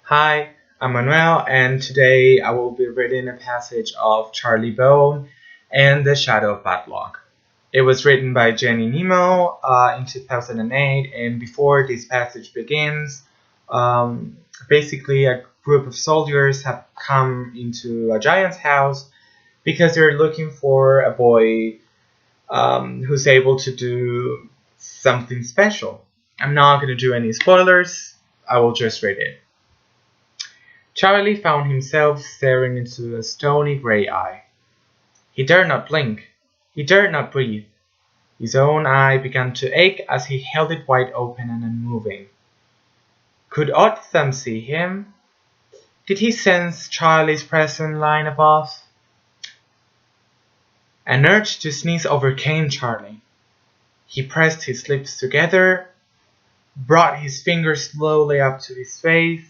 Hi, I'm Manuel, and today I will be reading a passage of Charlie Bone and the Shadow of Bad Luck. It was written by Jenny Nemo in 2008, and before this passage begins, basically a group of soldiers have come into a giant's house because they're looking for a boy who's able to do something special. I'm not going to do any spoilers, I will just read it. Charlie found himself staring into a stony grey eye. He dared not blink. He dared not breathe. His own eye began to ache as he held it wide open and unmoving. Could Otham see him? Did he sense Charlie's presence lying above? An urge to sneeze overcame Charlie. He pressed his lips together, brought his fingers slowly up to his face,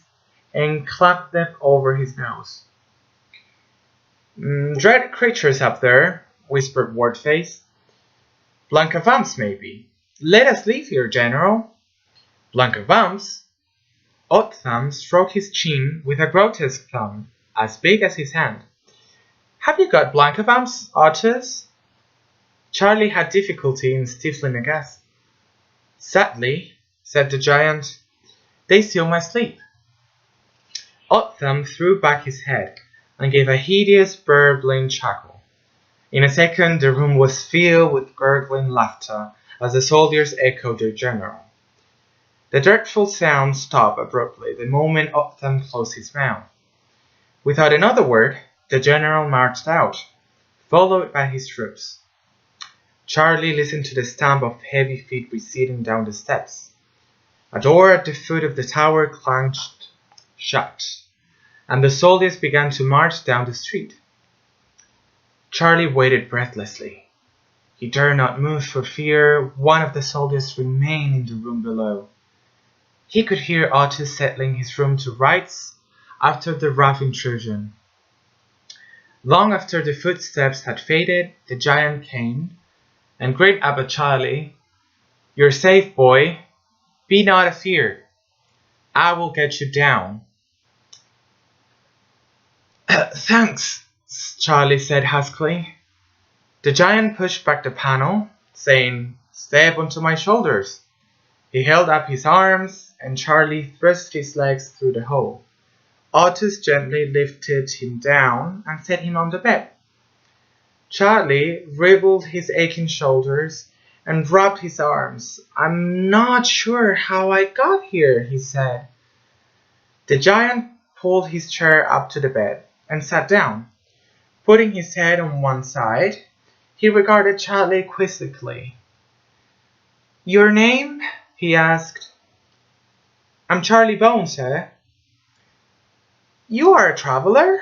and clapped them over his nose. Dread creatures up there, whispered Wardface. Blancavamps, maybe. Let us leave here, General. Blancavamps? Otham stroked his chin with a grotesque thumb, as big as his hand. Have you got Blancavamps, Otis? Charlie had difficulty in stifling a gasp. Sadly, said the giant, they steal my sleep. Otham threw back his head and gave a hideous burbling chuckle. In a second the room was filled with gurgling laughter as the soldiers echoed their general. The dreadful sound stopped abruptly the moment Otham closed his mouth. Without another word, the general marched out, followed by his troops. Charlie listened to the stamp of heavy feet receding down the steps. A door at the foot of the tower clanged shut, and the soldiers began to march down the street. Charlie waited breathlessly. He dared not move for fear one of the soldiers remained in the room below. He could hear Otis settling his room to rights after the rough intrusion. Long after the footsteps had faded, the giant came and grinned up at Charlie. You're safe, boy. Be not afeard. I will get you down. Thanks, Charlie said huskily. The giant pushed back the panel, saying, Step onto my shoulders. He held up his arms, and Charlie thrust his legs through the hole. Otis gently lifted him down and set him on the bed. Charlie wriggled his aching shoulders and rubbed his arms. I'm not sure how I got here, he said. The giant pulled his chair up to the bed and sat down. Putting his head on one side, he regarded Charlie quizzically. Your name? He asked. I'm Charlie Bone, sir. You are a traveler?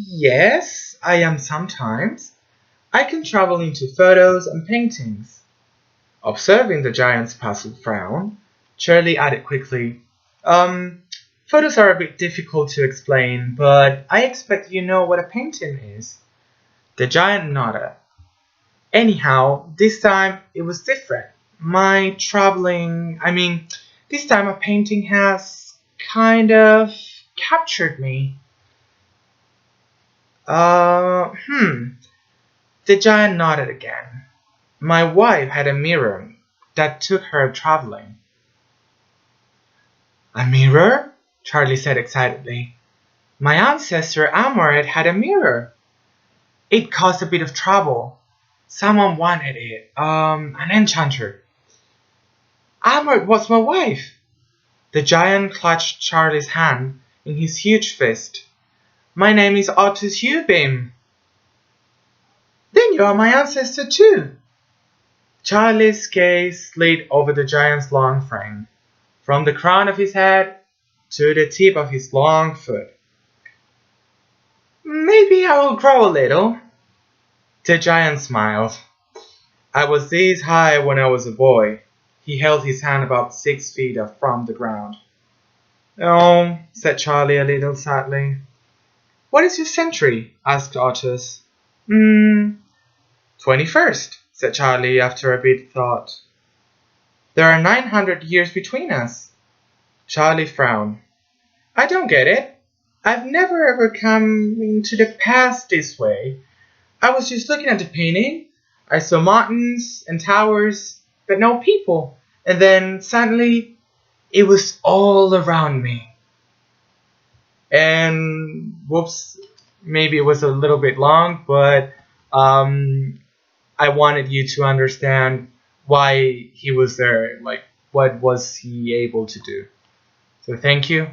Yes, I am sometimes. I can travel into photos and paintings. Observing the giant's puzzled frown, Charlie added quickly, Photos are a bit difficult to explain, but I expect you know what a painting is. The giant nodded. Anyhow, this time it was different. This time a painting has kind of captured me. The giant nodded again. My wife had a mirror that took her traveling. A mirror? Charlie said excitedly. My ancestor Amoret had a mirror. It caused a bit of trouble. Someone wanted it. An enchanter. Amoret was my wife. The giant clutched Charlie's hand in his huge fist. My name is Otis Hubim. Then you are my ancestor too. Charlie's gaze slid over the giant's long frame, from the crown of his head to the tip of his long foot. Maybe I will grow a little. The giant smiled. I was this high when I was a boy. He held his hand about 6 feet up from the ground. Oh, said Charlie a little sadly. What is your century? Asked Otis. 21st, said Charlie after a bit of thought. There are 900 years between us. Charlie frowned. I don't get it. I've never ever come into the past this way. I was just looking at the painting. I saw mountains and towers, but no people. And then suddenly, it was all around me. And whoops, maybe it was a little bit long, but I wanted you to understand why he was there. Like, what was he able to do? So thank you.